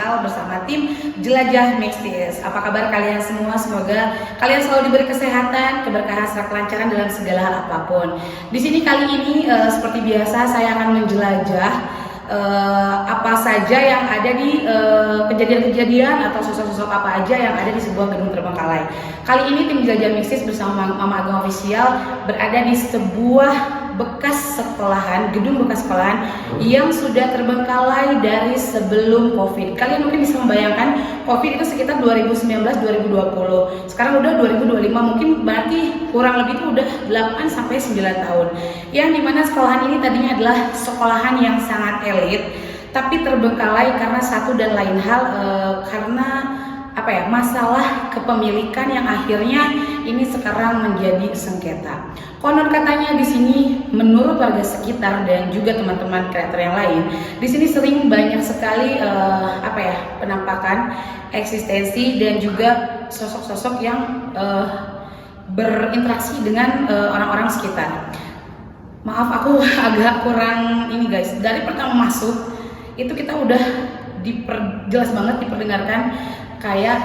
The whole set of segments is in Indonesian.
Official bersama tim Jelajah Mistis. Apa kabar kalian semua? Semoga kalian selalu diberi kesehatan, keberkahan, serta kelancaran dalam segala hal apapun. Di sini kali ini seperti biasa saya akan menjelajah apa saja yang ada di kejadian-kejadian atau sosok-sosok apa aja yang ada di sebuah gedung terbengkalai. Kali ini tim Jelajah Mistis bersama Mama Ageng Official berada di sebuah gedung bekas sekolahan yang sudah terbengkalai dari sebelum COVID. Kalian mungkin bisa membayangkan COVID itu sekitar 2019-2020. Sekarang udah 2025, mungkin berarti kurang lebih itu udah 8-9 tahun. Yang dimana sekolahan ini tadinya adalah sekolahan yang sangat elit, tapi terbengkalai karena satu dan lain hal, karena masalah kepemilikan yang akhirnya ini sekarang menjadi sengketa. Konon katanya di sini menurut warga sekitar dan juga teman-teman kreator yang lain, di sini sering banyak sekali penampakan eksistensi dan juga sosok-sosok yang berinteraksi dengan orang-orang sekitar. Maaf aku agak kurang ini guys. Dari pertama masuk itu kita udah jelas banget diperdengarkan kayak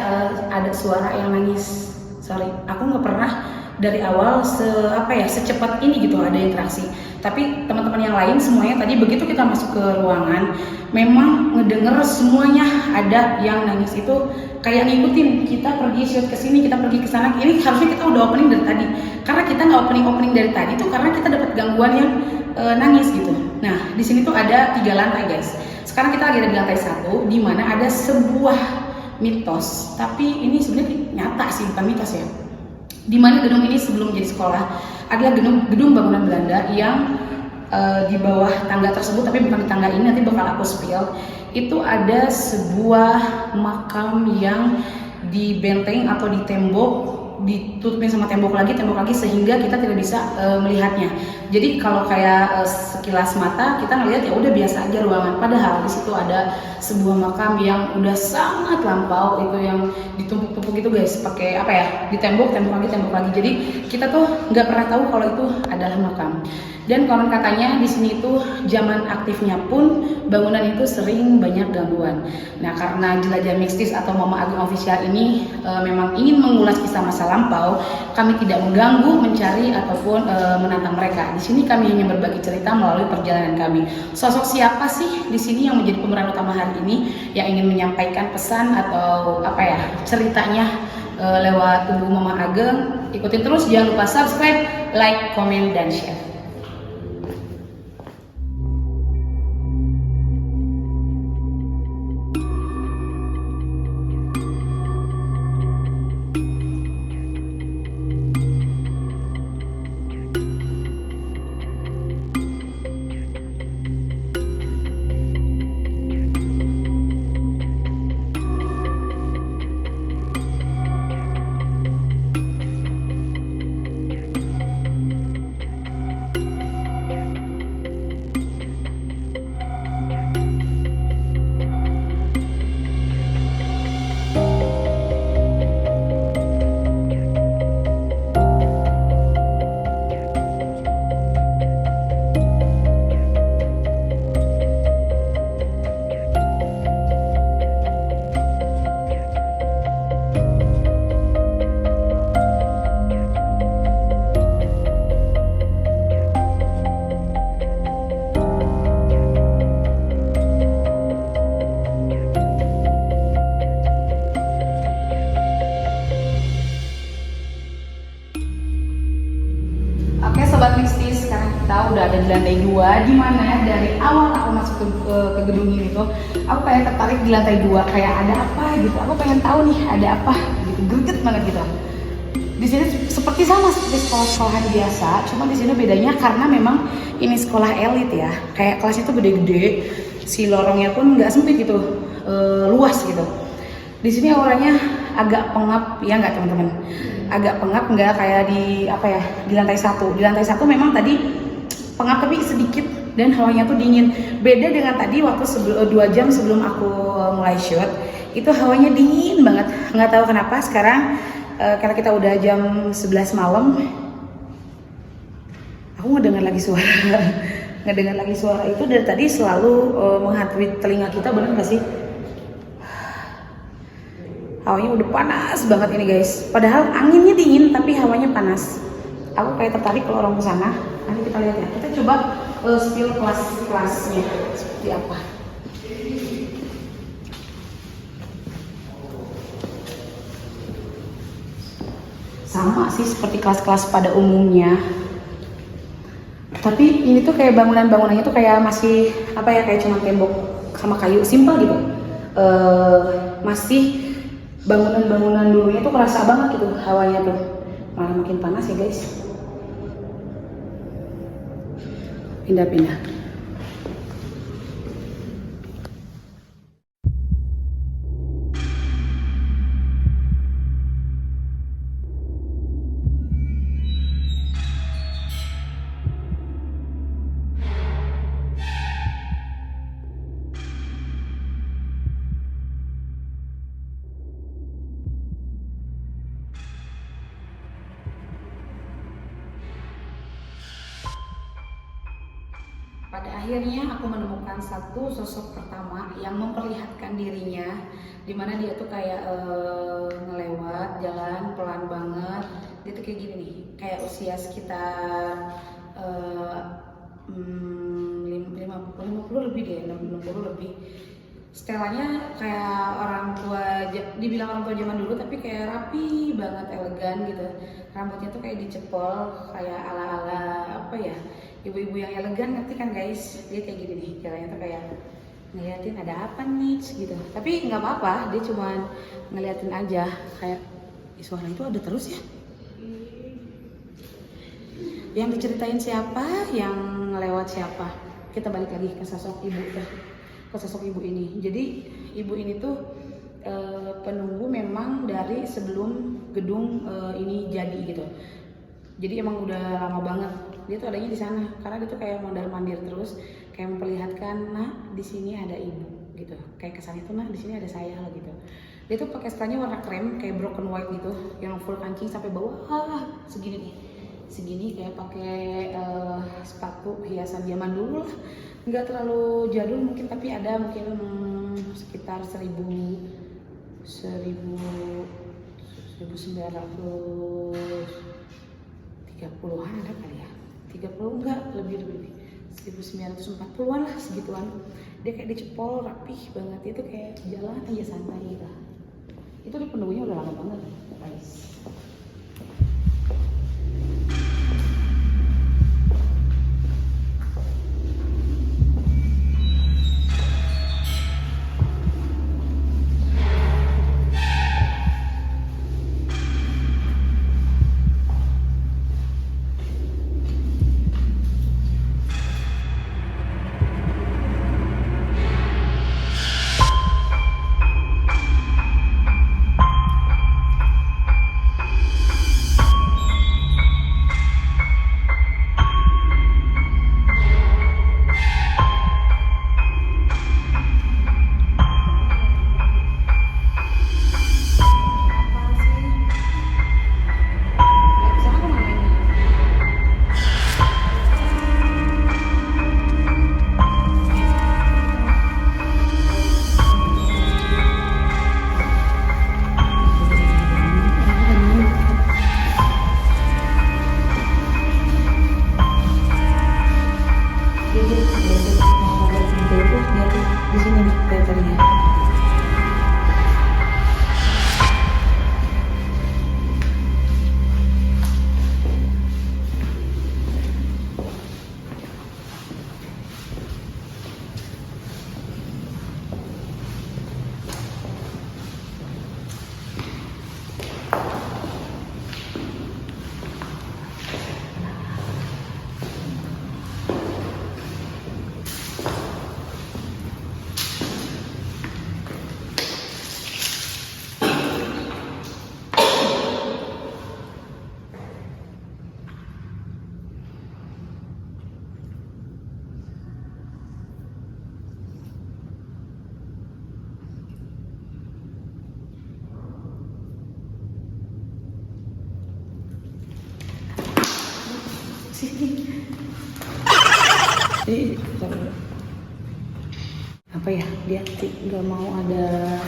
ada suara yang nangis. Sorry, aku nggak pernah dari awal secepat ini gitu ada interaksi. Tapi teman-teman yang lain semuanya tadi begitu kita masuk ke ruangan, memang ngedenger semuanya ada yang nangis itu kayak ngikutin kita pergi shoot ke sini, kita pergi ke sana. Ini harusnya kita udah opening dari tadi. Karena kita nggak opening dari tadi tuh karena kita dapat gangguan yang nangis gitu. Nah, di sini tuh ada 3 lantai guys. Sekarang kita lagi ada di lantai 1 di mana ada sebuah mitos, tapi ini sebenarnya nyata sih, bukan mitos ya. Di mana gedung ini sebelum jadi sekolah adalah gedung bangunan Belanda yang di bawah tangga tersebut, tapi bukan di tangga ini, nanti bakal aku spill. Itu ada sebuah makam yang dibenteng atau di tembok, ditutupin sama tembok lagi sehingga kita tidak bisa melihatnya. Jadi kalau kayak sekilas mata kita ngelihat ya udah biasa aja ruangan, padahal di situ ada sebuah makam yang udah sangat lampau, itu yang ditumpuk-tumpuk gitu guys, pakai di tembok lagi. Jadi kita tuh nggak pernah tahu kalau itu adalah makam. Dan konon katanya di sini itu zaman aktifnya pun bangunan itu sering banyak gangguan. Nah, karena Jelajah Mistis atau Mama Ageng Official ini memang ingin mengulas kisah masa lampau, kami tidak mengganggu, mencari ataupun menantang mereka. Di sini kami hanya berbagi cerita melalui perjalanan kami. Sosok siapa sih di sini yang menjadi pemeran utama hari ini yang ingin menyampaikan pesan atau ceritanya lewat tubuh Mama Ageng? Ikutin terus, jangan lupa subscribe, like, komen, dan share. Sobat Mistis, sekarang kita udah ada di lantai 2, di mana dari awal aku masuk ke gedung ini tuh aku kayak tertarik di lantai 2, kayak ada apa gitu. Aku pengen tahu nih ada apa gitu, greget banget gitu. Di sini seperti sekolah-sekolahan biasa, cuma di sini bedanya karena memang ini sekolah elit ya. Kayak kelasnya tuh gede-gede, si lorongnya pun nggak sempit gitu, luas gitu. Di sini auranya agak pengap ya nggak teman-teman? Agak pengap, nggak kayak di lantai 1. Di lantai 1 memang tadi pengap tapi sedikit dan hawanya tuh dingin. Beda dengan tadi waktu 2 jam sebelum aku mulai shoot, itu hawanya dingin banget. Nggak tahu kenapa sekarang karena kita udah jam 11 malam, aku ngedengar lagi suara itu dari tadi selalu menghantui telinga kita, bener nggak sih? Hawanya udah panas banget ini guys. Padahal anginnya dingin tapi hawanya panas. Aku kayak tertarik kalau orang ke sana. Nanti kita lihat ya. Kita coba spill kelas-kelasnya seperti apa. Sama sih seperti kelas-kelas pada umumnya. Tapi ini tuh kayak bangunannya tuh kayak masih apa ya, kayak cuma tembok sama kayu, simpel gitu. Masih bangunan dulunya tuh kerasa banget gitu hawanya tuh. Malah makin panas ya guys. Pindah-pindah. Pada akhirnya aku menemukan satu sosok pertama yang memperlihatkan dirinya, dimana dia tuh kayak ngelewat jalan pelan banget. Dia tuh kayak gini nih, kayak usia sekitar 50 lebih deh, 60 lebih. Setelannya kayak orang tua, dibilang orang tua zaman dulu tapi kayak rapi banget, elegan gitu. Rambutnya tuh kayak dicepol, kayak ala-ala apa ya, ibu-ibu yang elegan, ngerti kan guys? Dia kayak gini nih, jalannya tuh kayak ngeliatin ada apa nih gitu. Tapi nggak apa-apa, dia cuma ngeliatin aja, kayak suara itu ada terus ya. Yang diceritain siapa, yang ngelewat siapa. Kita balik lagi ke sosok ibu tuh, ke sosok ibu ini. Jadi ibu ini tuh penunggu memang dari sebelum gedung ini jadi gitu. Jadi emang udah lama banget dia tuh adanya di sana, karena dia tuh kayak mondar-mandir terus, kayak memperlihatkan, nah di sini ada ibu gitu, kayak kesannya tuh nah di sini ada saya gitu. Dia tuh pakai setelahnya warna krem kayak broken white gitu, yang full kancing sampai bawah segini nih, segini, kayak pakai sepatu hiasan zaman dulu lah, nggak terlalu jadul mungkin, tapi ada mungkin sekitar 1930-an ada kali ya, 30 enggak, lebih 1940-an lah segituan. Dia kayak dicepol rapih banget, itu kayak jalan aja santai gitu. Itu di penunggunya udah lama banget guys. Di sini nih teaternya. Jadi apa ya, dia nggak mau ada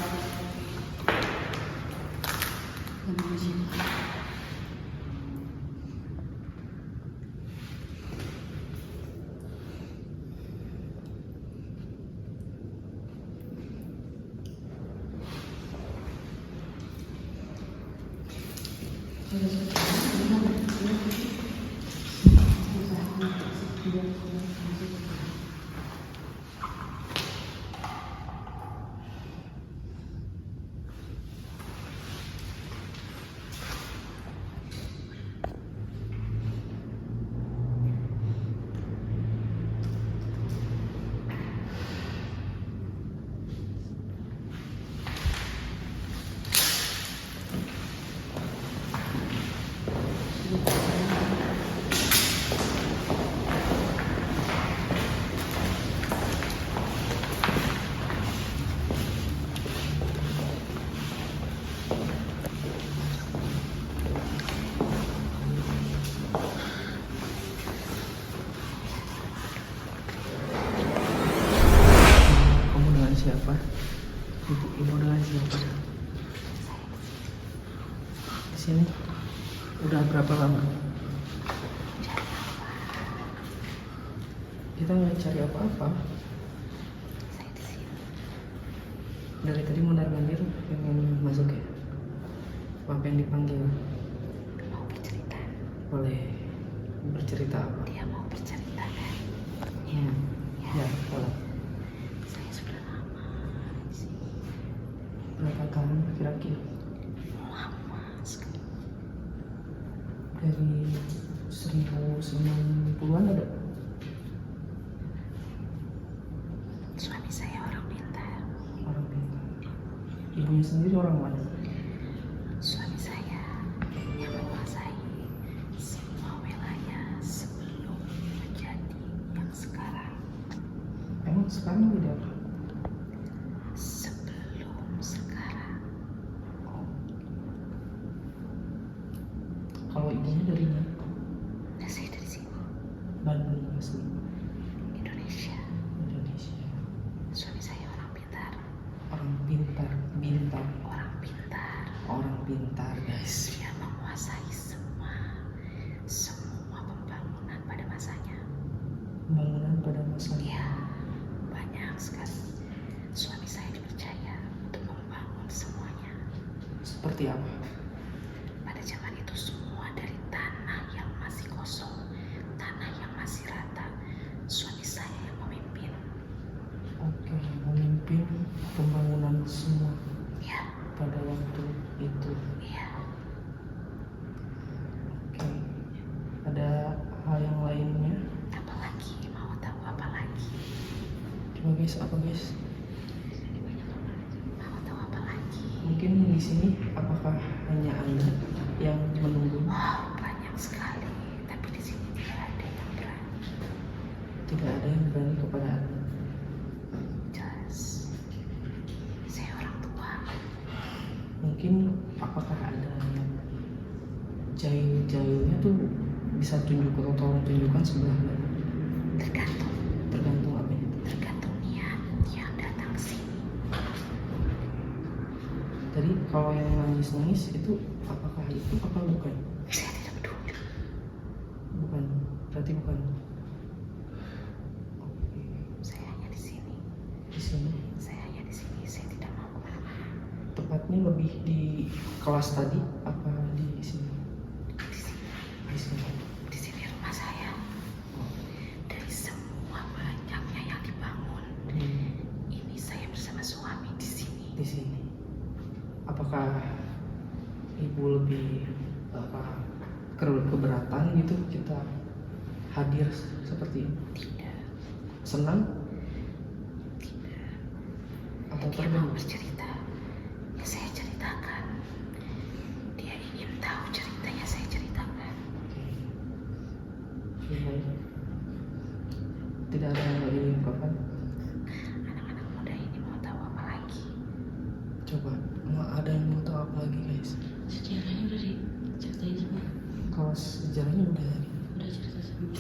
Siapa? Ibu dengan siapa? Di sini udah berapa lama? Kita nggak cari apa-apa. Saya di sini. Dari tadi mondar-mandir pengen masuk ya? Apa yang dipanggil? Mau bercerita. Boleh bercerita apa? Dia mau bercerita kan? Ya, boleh. Saya sudah lama di sini. Berapa tahun kira-kira? Lama sekali. Dari 1990-an ada? Suami saya orang pintar. Orang pintar. Ibunya sendiri orang mana? Suami saya yang menguasai semua wilayah sebelum menjadi yang sekarang. Emang sekarang udah apa? Sebelum sekarang. Kalau ibunya dari mana? Nah, saya dari sini, Bandung asli. Indonesia. Indonesia. Suami saya orang pintar. Orang pintar, bintang. Orang pintar. Orang pintar guys. Dia menguasai semua pembangunan pada masanya. Pembangunan pada masanya. Ya, banyak sekali. Suami saya dipercaya untuk membangun semuanya. Seperti apa? Pada zaman itu semua dari tanah yang masih kosong, tanah yang masih rata. Suami saya yang memimpin. Oke, memimpin pembangunan semua Ya, pada waktu itu. iya. Oke. Ada hal yang lainnya? Apalagi mau tahu apa lagi? Coba guys, apa guys? Mau tahu apa lagi? Mungkin di sini apakah hanya Anda yang menunggu? Wow, banyak sekali. Tapi di sini tidak ada yang berani. Tidak ada yang berani kepada Anda. Jelas. Saya orang tua. Mungkin apakah ada yang jahil-jahilnya tuh bisa tolong tunjukkan sebelah mana? Tergantung. Tergantung apa ya? Tergantung niat yang datang ke sini. Jadi kalau yang nangis-nangis itu apakah itu apa bukan? Saya tidak peduli. Bukan, berarti bukan. Oke, Saya hanya di sini. di sini Saya hanya di sini. Saya tidak mau kemana-mana. tepatnya lebih di kelas tadi apa di sini? Di sini. Di sini. Di sini rumah saya. Oh, Dari semua banyaknya yang dibangun, ini saya bersama suami di sini. di sini. Apakah ibu lebih keberatan gitu kita hadir seperti ini? Tidak. Senang Tidak. atau Dia mau terganggu? bercerita, ya saya ceritakan. Dia ingin tahu ceritanya, saya ceritakan. Oke, baik. Tidak ada yang lagi diungkapkan. Anak-anak muda ini mau tahu apa lagi? Coba, ada yang mau tahu apa lagi guys? Sejarahnya udah diceritain semua. Kalau sejarahnya udah Udah cerita semua.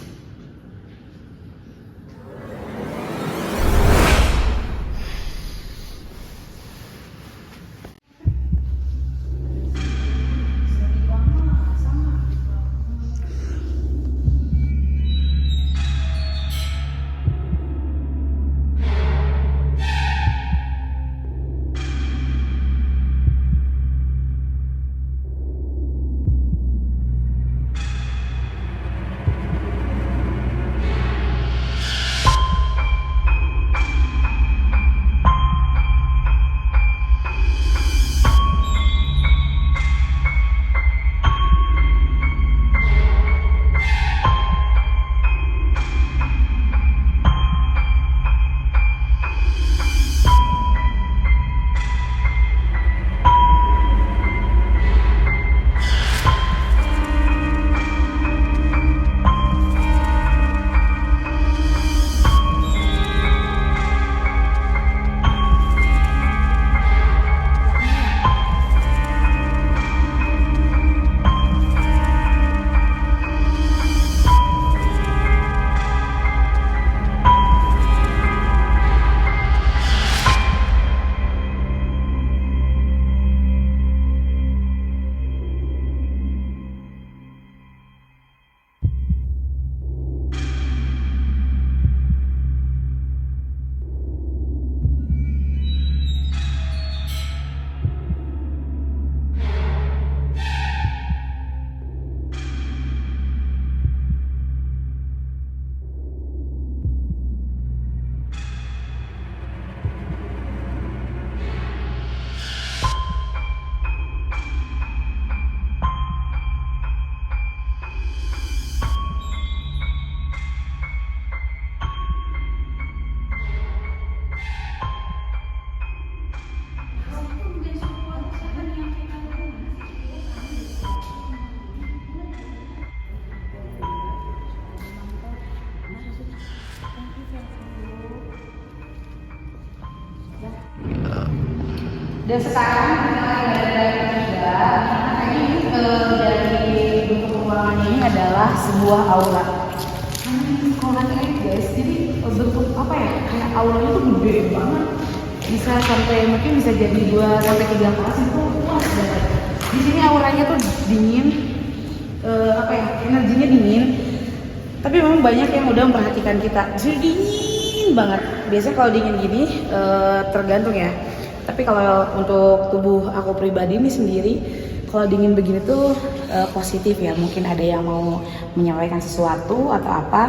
Dan sekarang kita dari dari bentuk ruangan ini adalah sebuah aula. Kalau lihat guys, jadi bentuk apa ya? Kayak aulanya tuh gede banget. Bisa sampai mungkin bisa jadi 2 sampai 3 kelas itu luas banget. Di sini auranya tuh dingin, apa ya? Energinya dingin. Tapi memang banyak yang udah memperhatikan kita. Di sini dingin banget. Biasanya kalau dingin gini tergantung ya. Tapi kalau untuk tubuh aku pribadi ini sendiri, kalau dingin begini tuh positif ya. Mungkin ada yang mau menyampaikan sesuatu atau apa.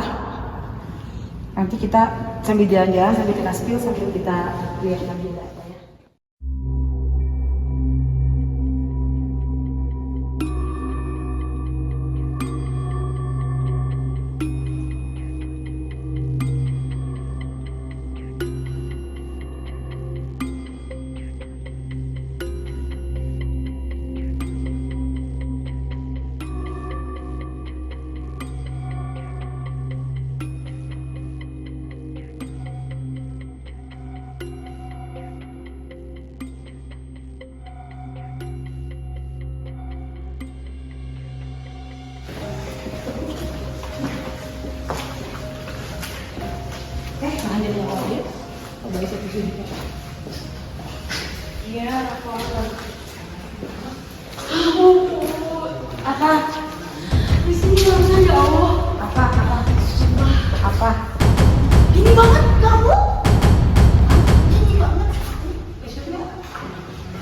Nanti kita sambil jalan-jalan, sambil kita spill, sambil kita lihat lagi juga apa ya. Jangan jadi awal ya. Oh, baik satu sini. Iya, apa? Apa? Di sini langsung ya Allah. Apa? Apa? Gini banget kamu? Gini banget. Besoknya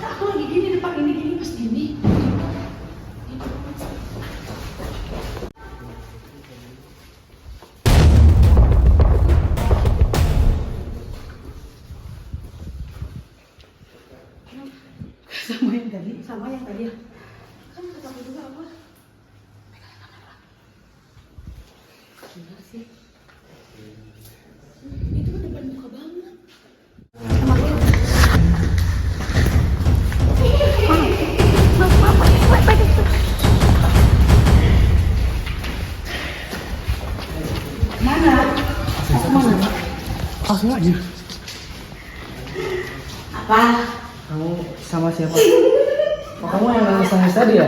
aku lagi gini depan ini pas gini. Sama yang tadi ya. Kan kata aku juga apa? Pegang kamera. Benar sih. Itu kan depan muka banget. Sama aku. Mana? Aku mana? Langsung aja. Apa? Kamu sama siapa? Oh, kamu yang nangis tadi ya?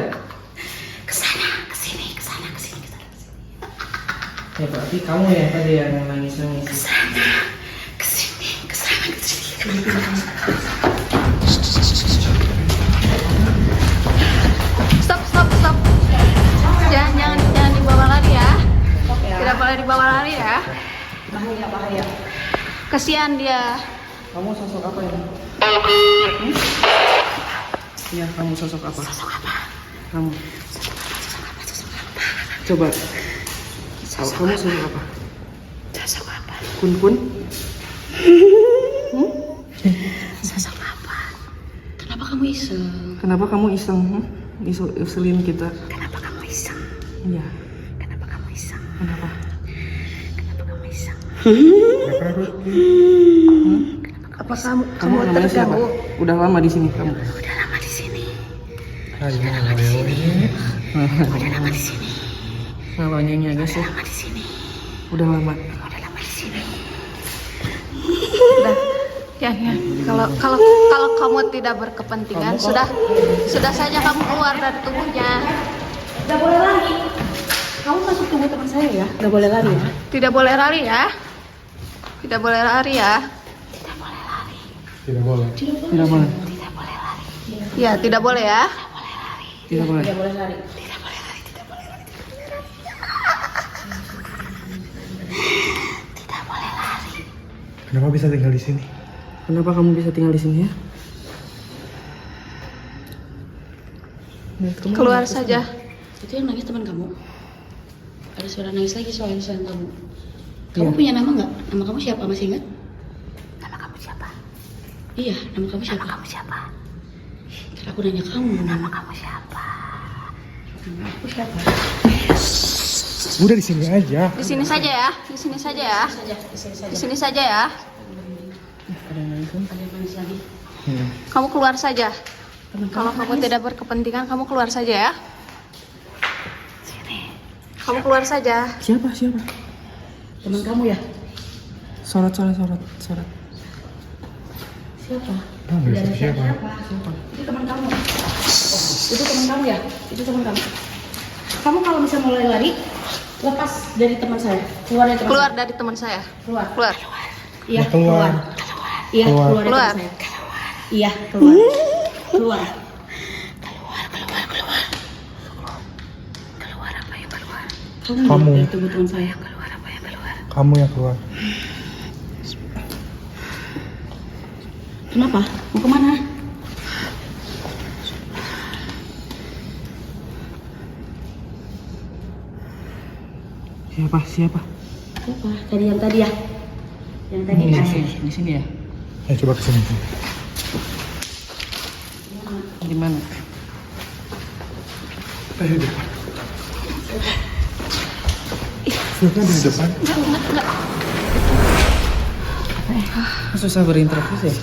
Kesana, kesini, kesana, kesini, kesana, kesini. Ya berarti kamu ya tadi yang nangis. Kesana, kesini, kesana, kesini. Stop. Jangan dibawa lari ya. Tidak boleh dibawa lari ya. Bahaya. Kasihan dia. Kamu sosok apa ya? Iya, kamu sosok apa? Kamu. Coba. Kamu sosok apa? Sosok apa? Kun? Sosok apa? Kenapa kamu iseng? Kenapa kamu iseng? Iselin kita. Kenapa kamu iseng? Iya. Kenapa kamu iseng? Kenapa? Kenapa kamu iseng? Apa kamu namanya siapa? Udah lama di sini kamu? Udah lama di sini. Udah lama di sini. Udah lama di sini. Namanya guys ya. Lama di sini. Udah lama. Udah lama di sini. Udah. Ya. Kalau kamu tidak berkepentingan, sudah saja kamu keluar dari tubuhnya. Udah boleh lari. Kamu masuk tubuh teman saya ya. Udah boleh lari ya. Tidak boleh lari ya. Tidak boleh lari ya. Tidak boleh. Tidak boleh lari. Ya, tidak boleh ya. Tidak boleh. Tidak boleh lari. Kenapa bisa tinggal di sini? Kenapa kamu bisa tinggal di sini ya? Keluar saja. Itu yang nangis teman kamu. Ada suara nangis lagi soalnya selain kamu. Kamu Iya. punya nama nggak? Nama kamu siapa? Masih ingat? Nama kamu siapa? Iya, nama kamu siapa? Nama kamu siapa? Ntar aku nanya kamu. Nama kamu siapa? Nama aku siapa? Udah di sini aja. Di sini saja ya. Di sini saja ya. Di sini saja ya. Ada yang nangis kan? Ada yang nangis lagi. Kamu keluar saja. Kalau kamu tidak berkepentingan, kamu keluar saja ya. Kamu keluar saja. Siapa? Teman kamu ya? Sorot. Siapa? nggak Dan siapa. siapa? Itu teman kamu. Itu teman kamu ya? Itu teman kamu. Kamu kalau bisa mulai lari, lepas dari teman saya. Keluar dari teman Keluar saya. dari teman saya. Keluar. Keluar. Iya, Keluar. Iya, Keluar. keluar dari Keluar. teman saya. Iya, keluar. Keluar. Keluar apa yang keluar? Kamu. Itu teman saya. Keluar apa yang keluar? Kamu yang keluar. Kenapa? Mau kemana? Siapa? Siapa? Tadi yang tadi ya? Yang tadi Di kan? sini, di sini ya. Ayo coba kesini. Di mana? Ayo di depan. Siapa di depan? Susah berinteraksi ya?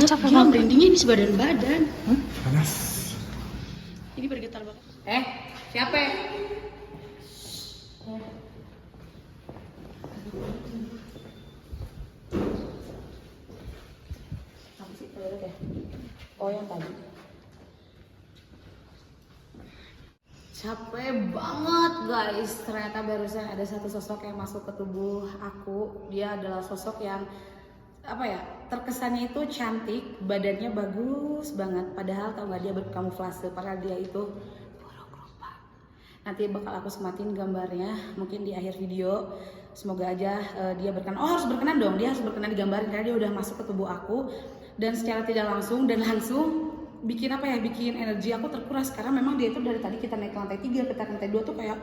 Capek banget, merindingnya ini sebadan badan. Panas. Ini bergetar banget. Siapa? Apa sih toilet ya? Oh yang tadi. Capek banget guys. Ternyata barusan ada satu sosok yang masuk ke tubuh aku. Dia adalah sosok yang apa ya, terkesannya itu cantik, badannya bagus banget, padahal tau nggak dia berkamuflase, padahal dia itu burung rupa. Nanti bakal aku sematin gambarnya mungkin di akhir video. Semoga aja dia berkenan. Oh harus berkenan dong, dia harus berkenan digambarin karena dia udah masuk ke tubuh aku dan secara tidak langsung bikin apa ya, bikin energi aku terkuras karena memang dia itu dari tadi kita naik ke lantai 3, kita ke lantai 2 tuh kayak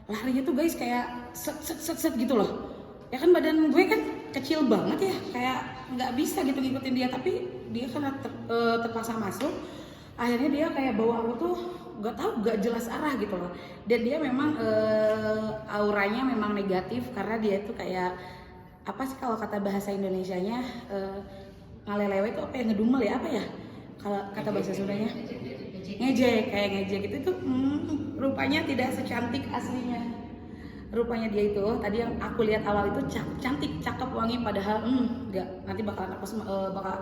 larinya tuh guys kayak set gitu loh. Ya kan badan gue kan kecil banget ya, kayak nggak bisa gitu ngikutin dia, tapi dia karena terpaksa masuk, akhirnya dia kayak bawa aku tuh nggak jelas arah gitu loh. Dan dia memang auranya memang negatif karena dia itu kayak apa sih kalau kata bahasa Indonesianya, ngalelewe itu apa ya, ngedumel ya apa ya kalau kata bahasa Sundanya, ngejek, kayak ngejek gitu. Itu rupanya tidak secantik aslinya. Rupanya dia itu tadi yang aku lihat awal itu cantik, cakep, wangi, padahal enggak. Nanti bakal aku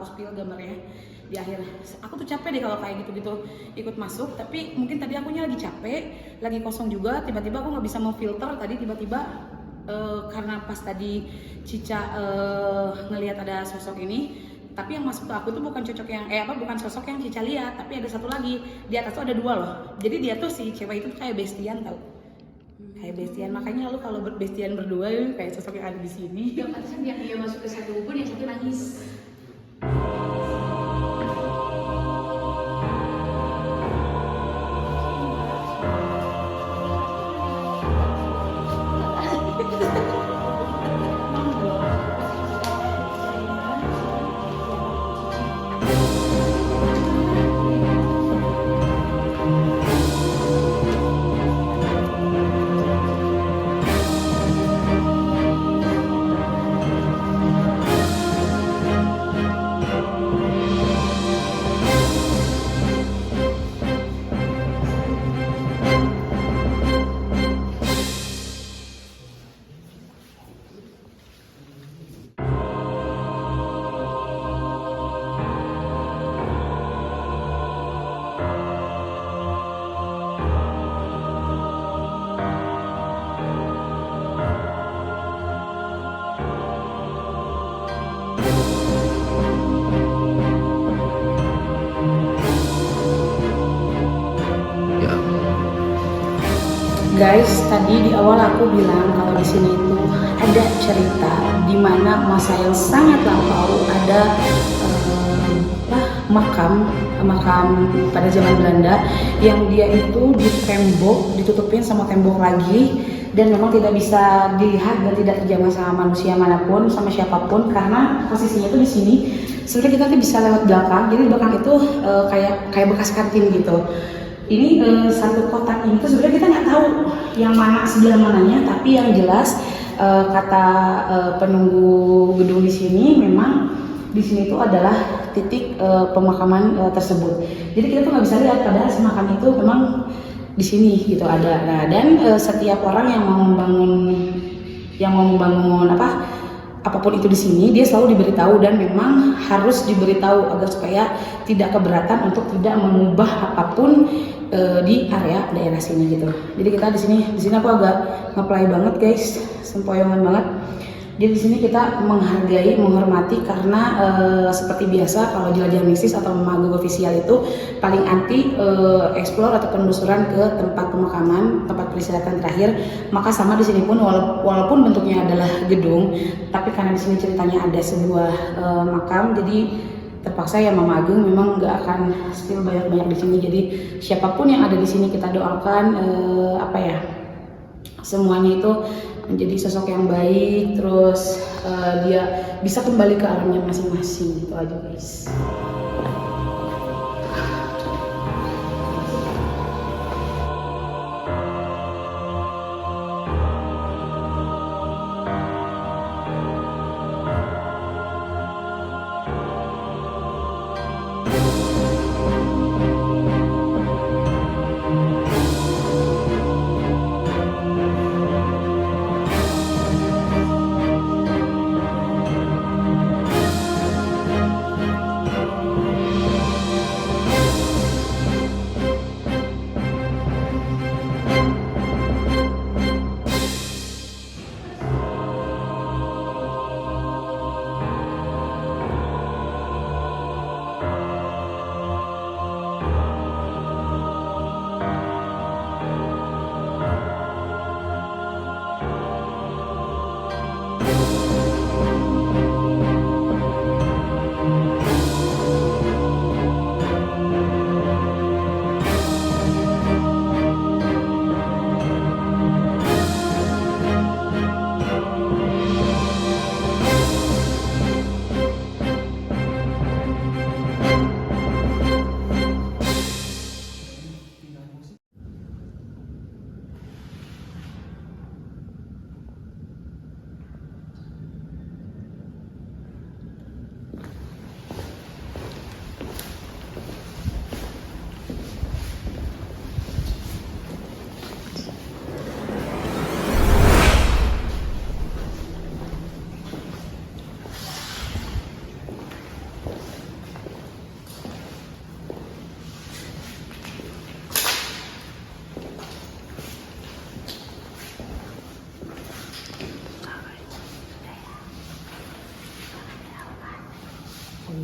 spill gambarnya di akhir. Aku tuh capek deh kalau kayak gitu-gitu ikut masuk, tapi mungkin tadi akunya lagi capek, lagi kosong juga, tiba-tiba aku nggak bisa memfilter tadi tiba-tiba karena pas tadi Cica ngelihat ada sosok ini. Tapi yang masuk ke aku tuh bukan bukan sosok yang Cica lihat, tapi ada satu lagi di atas tuh ada 2 loh. Jadi dia tuh si cewek itu tuh kayak bestian tau. Kayak bestian, makanya lu kalau bestian berdua kayak sosok yang ada di sini. Yang pantesan dia masuk ke satu ubun, yang satu nangis. Guys, tadi di awal aku bilang kalau di sini itu ada cerita di mana masa yang sangat lampau ada makam pada zaman Belanda yang dia itu ditutupin sama tembok lagi dan memang tidak bisa dilihat dan tidak terjamah sama manusia manapun, sama siapapun karena posisinya itu di sini. Sebenarnya kita tuh bisa lewat belakang, jadi belakang itu kayak bekas kantin gitu. Ini satu kotak ini tuh sebenarnya kita nggak tahu yang mana sebelah mananya, tapi yang jelas kata penunggu gedung di sini memang di sini itu adalah titik pemakaman tersebut. Jadi kita tuh nggak bisa lihat padahal si makam itu memang di sini gitu ada. Nah dan setiap orang yang mau membangun apapun itu di sini dia selalu diberitahu dan memang harus diberitahu agar supaya tidak keberatan untuk tidak mengubah apapun di area daerah sini gitu. Jadi kita di sini aku agak nge-play banget guys, sempoyongan banget. Jadi di sini kita menghargai, menghormati karena seperti biasa kalau jelajah mistis atau magang ofisial itu paling anti explore atau penelusuran ke tempat pemakaman, tempat peristirahatan terakhir. Maka sama di sini pun walaupun bentuknya adalah gedung, tapi karena di sini ceritanya ada sebuah makam, jadi terpaksa ya Mama Ageng memang nggak akan still banyak-banyak di sini. Jadi siapapun yang ada di sini kita doakan semuanya itu menjadi sosok yang baik, terus dia bisa kembali ke alamnya masing-masing. Itu aja guys.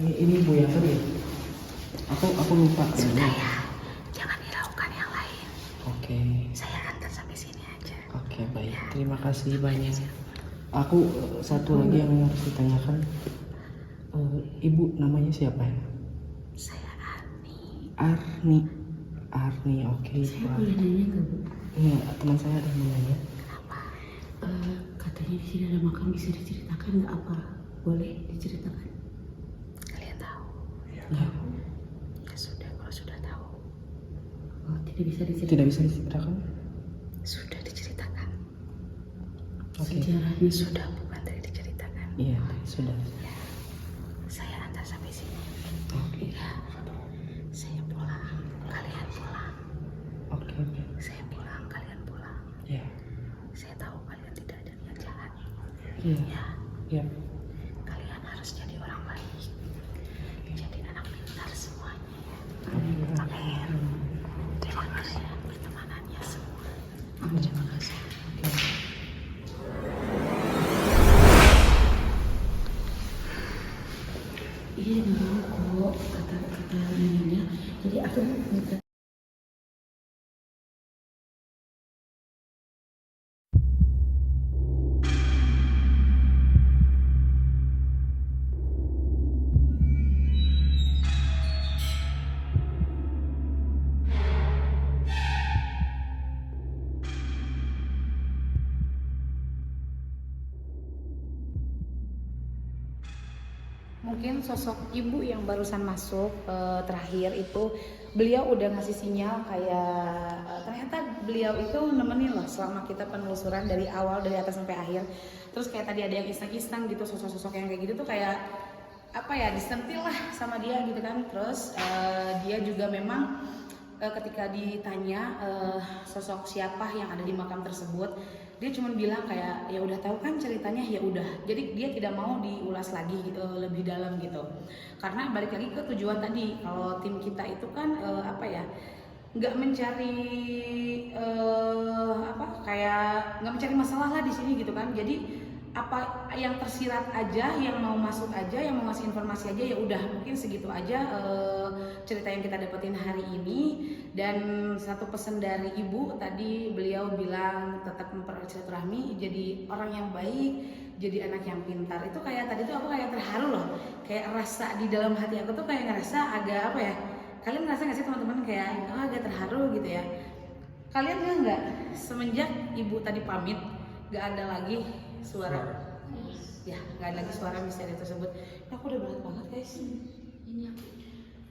Ini Bu Yakan ya? Aku lupa. Sudah ya, jangan dilakukan yang lain. Oke. Saya antar sampai sini aja. Oke, baik. Terima kasih banyak. Aku satu lagi yang harus ditanyakan. Ibu namanya siapa ya? Saya Arni. Arni, oke. Saya boleh nanya nggak Bu? Iya, teman saya ada yang mau nanya. Kenapa? Katanya di sini ada makam, bisa diceritakan nggak apa? Boleh diceritakan? Kalian tahu? Ya. Ya sudah, kalau sudah tahu. Oh, tidak bisa diceritakan. Tidak bisa diceritakan? Sudah diceritakan. Oke. Sejarahnya Sudah bukan dari diceritakan. Iya, sudah. Ya, saya antar sampai sini. Oke. Ya, saya pulang, kalian pulang. Oke. Saya pulang, kalian pulang. Ya. Saya tahu kalian tidak ada niat jahat. Iya. Ya, Ya. kalian harus jadi orang baik. Jadi anak pintar semuanya. Amin. Terima kasih pertemanannya semua. Terima kasih. Iya, nggak kok kata neneknya. Jadi aku minta. Mungkin sosok ibu yang barusan masuk terakhir itu beliau udah ngasih sinyal kayak ternyata beliau itu nemenin loh selama kita penelusuran dari awal dari atas sampai akhir. Terus kayak tadi ada yang iseng-iseng gitu, sosok-sosok yang kayak gitu tuh kayak apa ya, disentil lah sama dia gitu kan. Terus dia juga memang ketika ditanya sosok siapa yang ada di makam tersebut, dia cuma bilang kayak ya udah tahu kan ceritanya, ya udah. Jadi dia tidak mau diulas lagi gitu lebih dalam gitu. Karena balik lagi ke tujuan tadi, kalau tim kita itu kan apa ya, nggak mencari kayak nggak mencari masalah lah di sini gitu kan. Jadi apa yang tersirat aja, yang mau masuk aja, yang mau ngasih informasi aja, ya udah mungkin segitu aja cerita yang kita dapetin hari ini. Dan satu pesan dari ibu tadi, beliau bilang tetap mempererat silaturahmi, jadi orang yang baik, jadi anak yang pintar. Itu kayak tadi tuh aku kayak terharu loh, kayak rasa di dalam hati aku tuh kayak ngerasa agak apa ya, kalian ngerasa nggak sih teman-teman kayak agak terharu gitu ya? Kalian nggak semenjak ibu tadi pamit nggak ada lagi suara, ya nggak ada lagi suara misteri tersebut. Aku udah berat banget guys, ini aku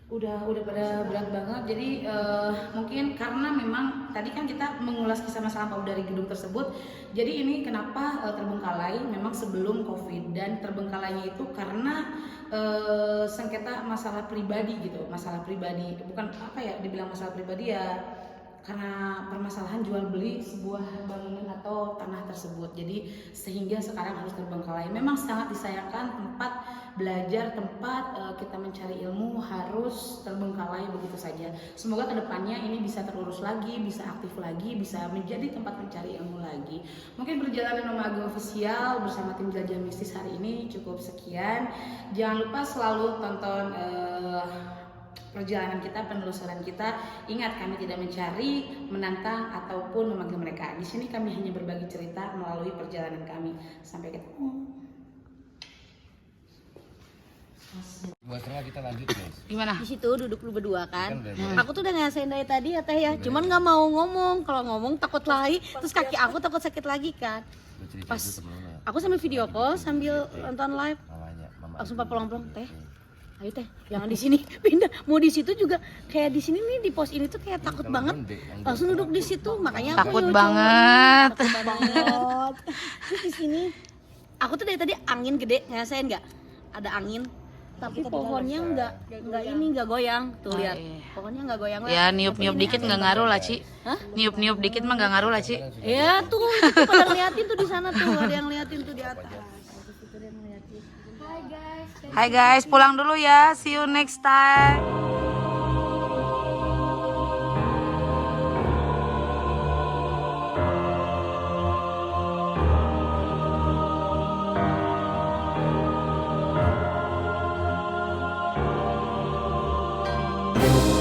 udah pada berat banget. Jadi mungkin karena memang tadi kan kita mengulas kisah masa lampau dari gedung tersebut, jadi ini kenapa terbengkalai memang sebelum COVID, dan terbengkalainya itu karena sengketa masalah pribadi gitu, masalah pribadi, bukan apa ya dibilang masalah pribadi ya, karena permasalahan jual beli sebuah bangunan atau tanah tersebut. Jadi sehingga sekarang harus terbengkalai. Memang sangat disayangkan, tempat belajar, tempat kita mencari ilmu harus terbengkalai begitu saja. Semoga kedepannya ini bisa terurus lagi, bisa aktif lagi, bisa menjadi tempat mencari ilmu lagi. Mungkin perjalanan Oma Aga Official bersama tim Jelajah Mistis hari ini cukup sekian. Jangan lupa selalu tonton perjalanan kita, penelusuran kita. Ingat, kami tidak mencari, menantang, ataupun memanggil mereka. Di sini kami hanya berbagi cerita melalui perjalanan kami. Sampai ketemu. Buat tengah kita lanjut guys. Gimana? Di situ duduk lu berdua kan. Kan udah Aku tuh udah ngerasain dari tadi ya teh ya. Cuman nggak mau ngomong. Kalau ngomong takut lari. Terus kaki aku takut sakit lagi kan. Pas aku sambil video call sambil nonton live. Langsung pelong-pelong teh. Ayo teh, jangan di sini, pindah. Mau di situ juga kayak di sini nih, di pos ini tuh kayak takut banget. Langsung duduk di situ, makanya aku Takut banget. Takut banget. Terus di sini aku tuh dari tadi angin gede, ngerasain nggak? Ada angin, tapi pohonnya nggak goyang. Tuh lihat, pohonnya nggak goyang. Ya niup-niup dikit nggak ngaruh lah Ci. Niup-niup dikit mah nggak ngaruh lah Ci. Ya tuh, itu pada ngeliatin tuh di sana tuh, ada yang ngeliatin tuh di atas. Hai guys, pulang dulu ya. See you next time. Thank you.